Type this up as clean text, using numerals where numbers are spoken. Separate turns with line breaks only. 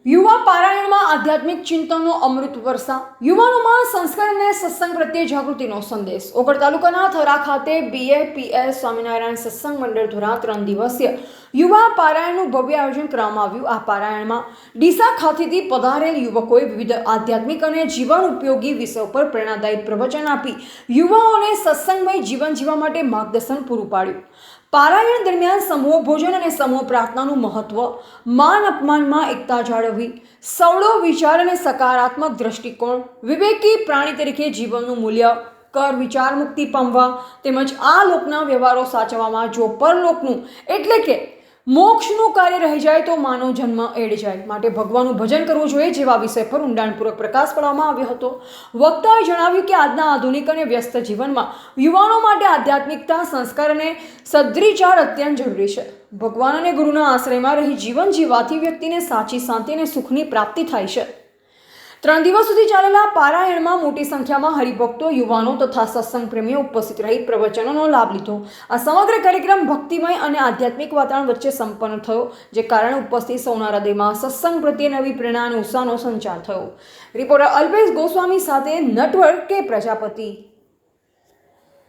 યુવા પારાયણમાં આધ્યાત્મિક ચિંતનનો અમૃત વર્ષા, યુવાનોમાં સંસ્કાર અને સત્સંગ પ્રત્યે જાગૃતિનો સંદેશ. ઓગળ તાલુકાના થરા ખાતે BAPS સ્વામિનારાયણ સત્સંગ મંડળ દ્વારા 3 દિવસીય યુવા પારાયણનું ભવ્ય આયોજન કરવામાં આવ્યું. આ પારાયણમાં ડીસા ખાતેથી પધારેલ યુવકોએ વિવિધ આધ્યાત્મિક અને જીવન ઉપયોગી વિષયો પર પ્રેરણાદાયી પ્રવચન આપી યુવાઓને સત્સંગમય જીવન જીવવા માટે માર્ગદર્શન પૂરું પાડ્યું. પારાયણ દરમિયાન સમૂહ ભોજન અને સમૂહ પ્રાર્થનાનું મહત્વ, માન અપમાનમાં એકતા જાળવવી, સવળો વિચાર અને સકારાત્મક દ્રષ્ટિકોણ, વિવેકી પ્રાણી તરીકે જીવનનું મૂલ્ય, કર વિચાર મુક્તિ પામવા તેમજ આ લોકના વ્યવહારો સાચવવામાં જો પરલોકનું એટલે કે મોક્ષનું કાર્ય રહી જાય તો માનવ જન્મ એડ જાય, માટે ભગવાનનું ભજન કરવું જોઈએ જેવા વિષય પર ઊંડાણપૂર્વક પ્રકાશ પાડવામાં આવ્યો હતો. વક્તાએ જણાવ્યું કે આજના આધુનિક અને વ્યસ્ત જીવનમાં યુવાનો માટે આધ્યાત્મિકતા, સંસ્કાર અને સદ્વિચાર અત્યંત જરૂરી છે. ભગવાન અને ગુરુના આશ્રયમાં રહી જીવન જીવવાથી વ્યક્તિને સાચી શાંતિ અને સુખની પ્રાપ્તિ થાય છે. 3 દિવસ સુધી ચાલેલા પારાયણમાં મોટી સંખ્યામાં હરિભક્તો, યુવાનો તથા સત્સંગ પ્રેમીઓ ઉપસ્થિત રહી પ્રવચનોનો લાભ લીધો. આ સમગ્ર કાર્યક્રમ ભક્તિમય અને આધ્યાત્મિક વાતાવરણ વચ્ચે સંપન્ન થયો, જે કારણે ઉપસ્થિત સૌના હૃદયમાં સત્સંગ પ્રત્યે નવી પ્રેરણા અને ઉત્સાહનો સંચાર થયો. રિપોર્ટર અલ્પેશ ગોસ્વામી સાથે નટવર કે પ્રજાપતિ.